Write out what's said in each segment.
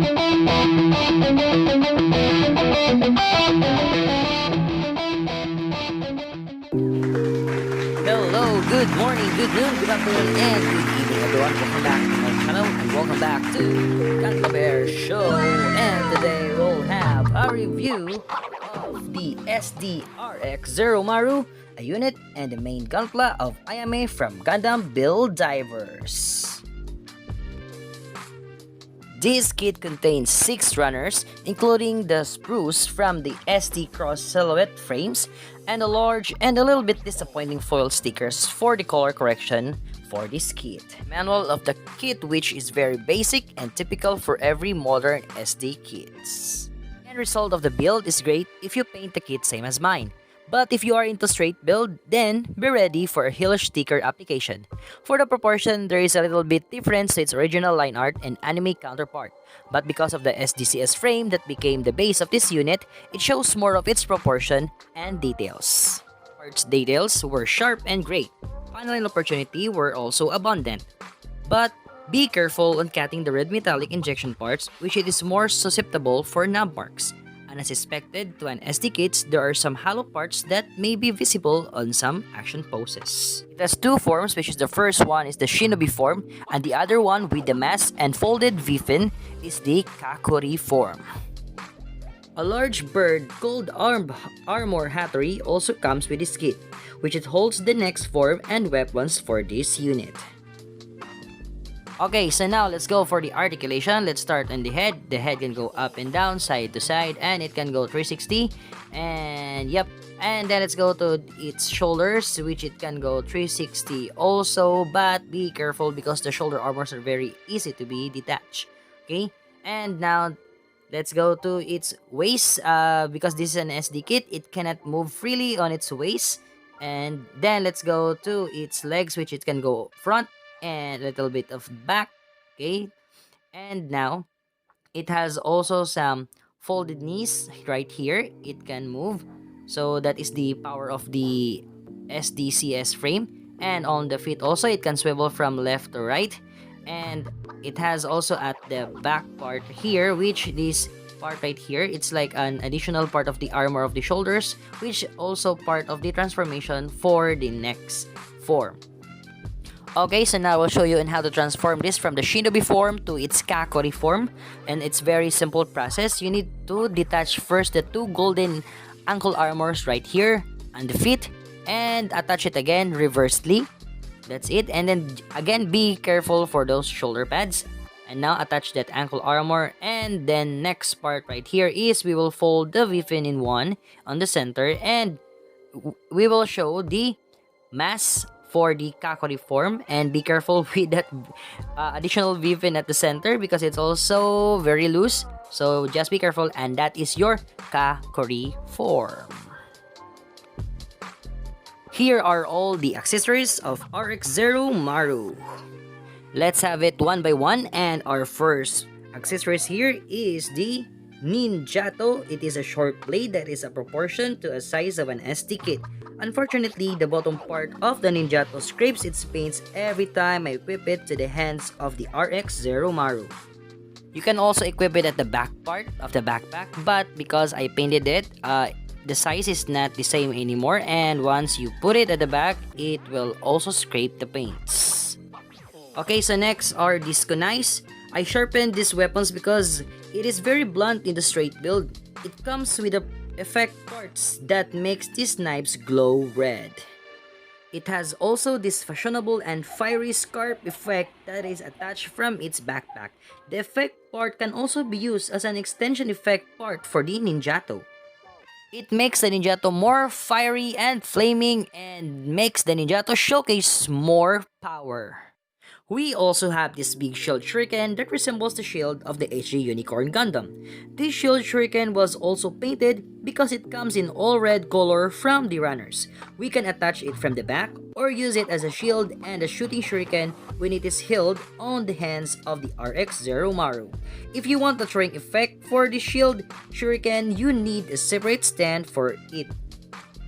Hello, good morning, good noon, good afternoon, and good evening, everyone. Welcome back to my channel, and welcome back to Gundam Bear Show. And today we'll have a review of the Sdbd Rx-Zeromaru, a unit and the main gunpla of Ayame from Gundam Build Divers. This kit contains 6 runners, including the spruce from the SD Cross silhouette frames, and a large and a little bit disappointing foil stickers for the color correction for this kit. Manual of the kit, which is very basic and typical for every modern SD kits. The end result of the build is great if you paint the kit same as mine. But if you are into straight build, then be ready for a huge sticker application. For the proportion, there is a little bit difference to its original line art and anime counterpart. But because of the SDCS frame that became the base of this unit, it shows more of its proportion and details. Parts details were sharp and great. Paneling opportunity were also abundant. But be careful on cutting the red metallic injection parts, which it is more susceptible for knob marks. And as expected to an SD kits, there are some hollow parts that may be visible on some action poses. It has 2 forms, which is the first one is the Shinobi form, and the other one with the mask and folded V-fin is the Kakuri form. A large bird gold armor hattery also comes with this kit, which it holds the next form and weapons for this unit. Okay, so now let's go for the articulation. Let's start on the head. The head can go up and down, side to side, and it can go 360. And yep. And then let's go to its shoulders, which it can go 360 also. But be careful because the shoulder armors are very easy to be detached. Okay. And now let's go to its waist. Because this is an SD kit, it cannot move freely on its waist. And then let's go to its legs, which it can go front and a little bit of back. Okay, and now it has also some folded knees right here. It can move, so that is the power of the SDCS frame. And on the feet also, it can swivel from left to right. And it has also at the back part here, which this part right here, it's like an additional part of the armor of the shoulders, which also part of the transformation for the next form. Okay, so now I'll show you on how to transform this from the Shinobi form to its Kakuri form. And it's very simple process. You need to detach first the 2 golden ankle armors right here on the feet and attach it again reversely. That's it. And then again, be careful for those shoulder pads. And now attach that ankle armor. And then next part right here is we will fold the V-fin in one on the center. And we will show the mass for the Kakuri form, and be careful with that additional V-fin at the center because it's also very loose, so just be careful. And that is your Kakuri form. Here are all the accessories of Rx-Zeromaru. Let's have it one by one, and our first accessories here is the Ninjato. It is a short blade that is a proportion to a size of an SD kit. Unfortunately, the bottom part of the Ninjato scrapes its paints every time I equip it to the hands of the Rx-Zeromaru. You can also equip it at the back part of the backpack, but because I painted it, the size is not the same anymore, and once you put it at the back, it will also scrape the paints. Okay, so next are these kunais. I sharpened these weapons because it is very blunt in the straight build. It comes with a effect parts that makes these knives glow red. It has also this fashionable and fiery scarf effect that is attached from its backpack. The effect part can also be used as an extension effect part for the Ninjato. It makes the Ninjato more fiery and flaming and makes the Ninjato showcase more power. We also have this big shield shuriken that resembles the shield of the HG Unicorn Gundam. This shield shuriken was also painted because it comes in all red color from the runners. We can attach it from the back or use it as a shield and a shooting shuriken when it is held on the hands of the Rx-Zeromaru. If you want the throwing effect for the shield shuriken, you need a separate stand for it.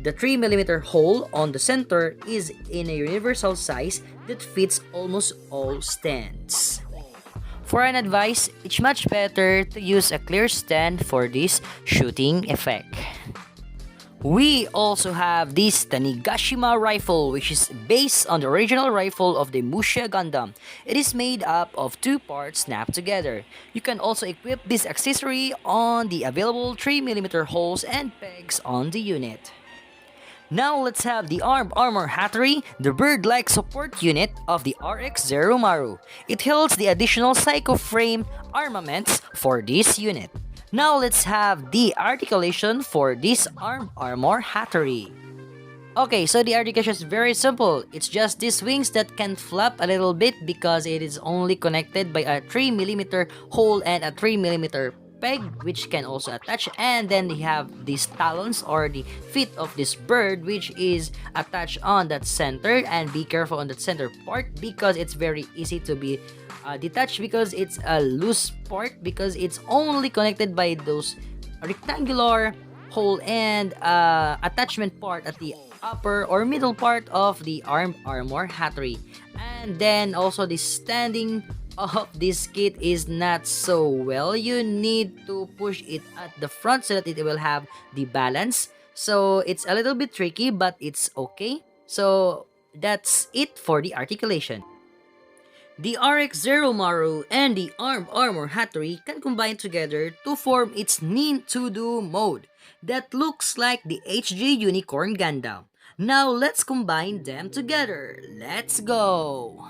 The 3mm hole on the center is in a universal size that fits almost all stands. For an advice, it's much better to use a clear stand for this shooting effect. We also have this Tanigashima rifle, which is based on the original rifle of the Musha Gundam. It is made up of two parts snapped together. You can also equip this accessory on the available 3mm holes and pegs on the unit. Now let's have the Armed Armor Hattery, the bird-like support unit of the Rx-Zeromaru. It holds the additional Psycho Frame armaments for this unit. Now let's have the articulation for this Armed Armor Hattery. Okay, so the articulation is very simple. It's just these wings that can flap a little bit because it is only connected by a 3mm hole and a 3mm peg, which can also attach, and then they have these talons or the feet of this bird, which is attached on that center. And be careful on that center part because it's very easy to be detached because it's a loose part, because it's only connected by those rectangular hole and attachment part at the upper or middle part of the Armed Armor Hattery. And then also the standing of this kit is not so well. You need to push it at the front so that it will have the balance. So it's a little bit tricky, but it's okay. So that's it for the articulation. The Rx-Zeromaru and the Armed Armor Hattery can combine together to form its Nin To-Do mode that looks like the HG Unicorn Gundam. Now let's combine them together. Let's go!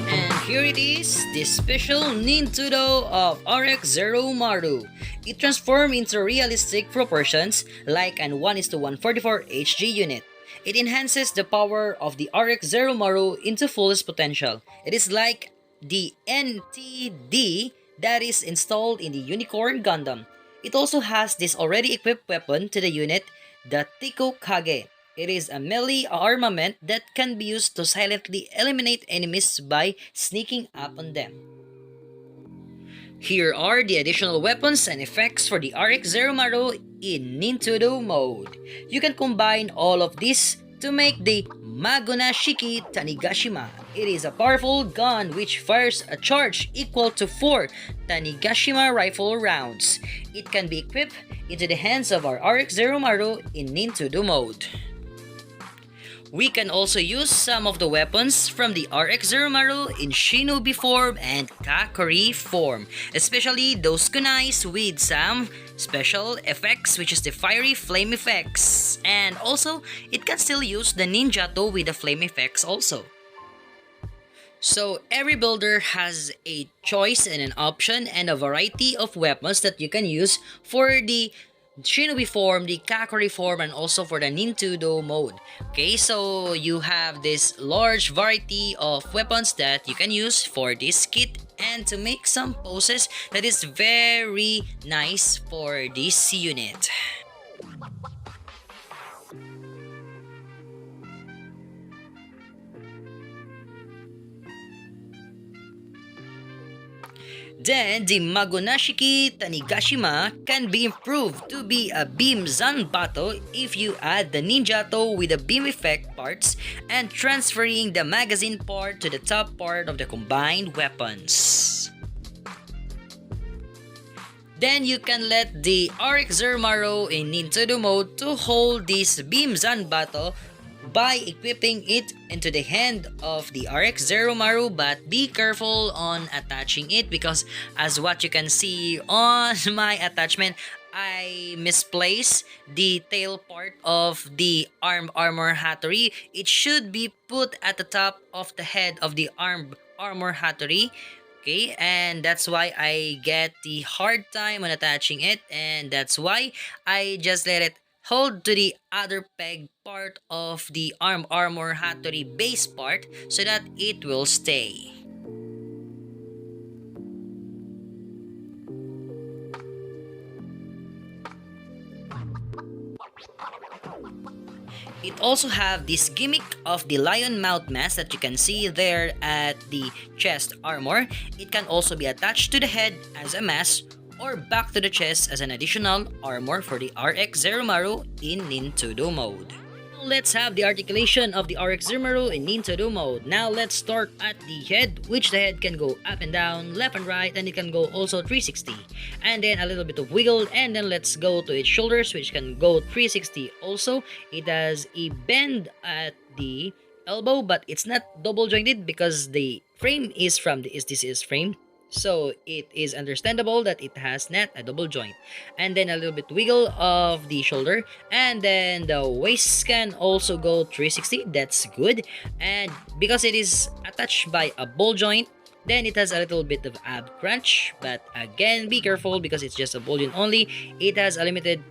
And here it is, the special Nin To-Do of Rx-Zeromaru. It transforms into realistic proportions like an 1:144 HG unit. It enhances the power of the Rx-Zeromaru into fullest potential. It is like the NTD that is installed in the Unicorn Gundam. It also has this already equipped weapon to the unit, the Tiko Kage. It is a melee armament that can be used to silently eliminate enemies by sneaking up on them. Here are the additional weapons and effects for the Rx-Zeromaru in Nin To-Do mode. You can combine all of this to make the Maguna Shiki Tanigashima. It is a powerful gun which fires a charge equal to 4 Tanigashima rifle rounds. It can be equipped into the hands of our Rx-Zeromaru in Nin To-Do mode. We can also use some of the weapons from the Rx-Zeromaru in Shinobi form and Kakori form, especially those kunais with some special effects, which is the fiery flame effects. And also, it can still use the Ninjato with the flame effects also. So every builder has a choice and an option and a variety of weapons that you can use for the Shinobi form, the Kakori form, and also for the Nin To-Do mode. Okay, so you have this large variety of weapons that you can use for this kit and to make some poses that is very nice for this unit. Then, the Magonashiki Tanigashima can be improved to be a beam Zanbato if you add the Ninjato with the beam effect parts and transferring the magazine part to the top part of the combined weapons. Then you can let the Rx-Zeromaru in Nintendo mode to hold this beam Zanbato by equipping it into the hand of the Rx-Zeromaru, but be careful on attaching it because as what you can see on my attachment, I misplaced the tail part of the armor Hattori. It should be put at the top of the head of the armor Hattori. Okay, and that's why I get the hard time on attaching it, and that's why I just let it hold to the other peg part of the armor Hattori base part so that it will stay. It also have this gimmick of the lion mouth mask that you can see there at the chest armor. It can also be attached to the head as a mask or back to the chest as an additional armor for the Rx-Zeromaru in Nintendo mode. Let's have the articulation of the Rx-Zeromaru in Nintendo mode. Now let's start at the head, which the head can go up and down, left and right, and it can go also 360. And then a little bit of wiggle, and then let's go to its shoulders, which can go 360 also. It has a bend at the elbow, but it's not double jointed because the frame is from the SDCS frame. So it is understandable that it has not a double joint. And then a little bit wiggle of the shoulder, and then the waist can also go 360. That's good. And because it is attached by a ball joint, then it has a little bit of ab crunch, but again be careful because it's just a ball joint only. It has a limited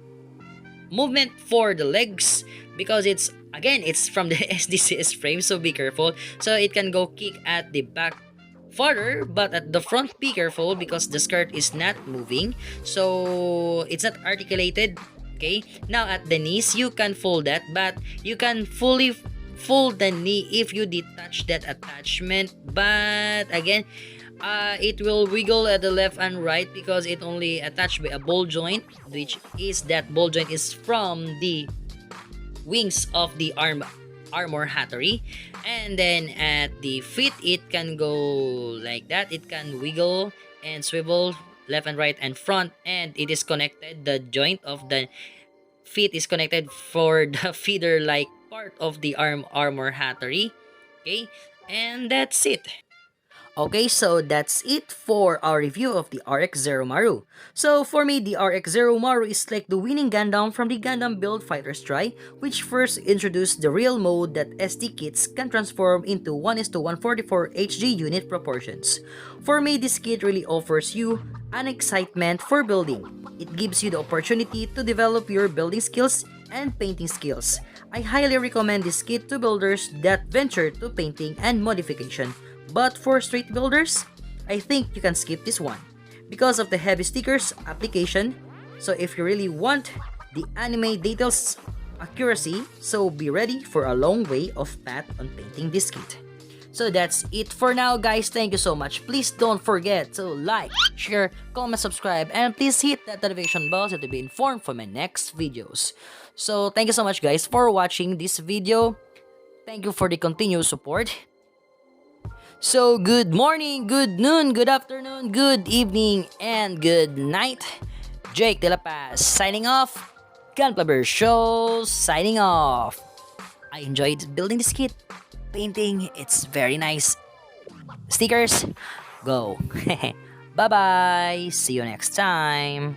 movement for the legs because it's from the SDCS frame, so be careful. So it can go kick at the back farther, but at the front be careful because the skirt is not moving, so it's not articulated. Okay, now at the knees you can fold that, but you can fully fold the knee if you detach that attachment, but again it will wiggle at the left and right because it only attached by a ball joint, which is that ball joint is from the wings of the armor Hattori. And then at the feet it can go like that. It can wiggle and swivel left and right and front, and it is connected. The joint of the feet is connected for the feeder like part of the armor Hattori. Okay, and that's it. Okay, so that's it for our review of the Rx-Zeromaru. So for me, the Rx-Zeromaru is like the winning Gundam from the Gundam Build Fighters Try, which first introduced the real mode that SD kits can transform into 1:144 HG unit proportions. For me, this kit really offers you an excitement for building. It gives you the opportunity to develop your building skills and painting skills. I highly recommend this kit to builders that venture to painting and modification. But for street builders, I think you can skip this one because of the heavy stickers application. So if you really want the anime details accuracy, so be ready for a long way of path on painting this kit. So that's it for now, guys. Thank you so much. Please don't forget to like, share, comment, subscribe, and please hit that notification bell to be informed for my next videos. So thank you so much, guys, for watching this video. Thank you for the continued support. So good morning, good noon, good afternoon, good evening, and good night. Jake De La Paz signing off. Gunpla Show signing off. I enjoyed building this kit. Painting, it's very nice. Stickers, go. Bye-bye. See you next time.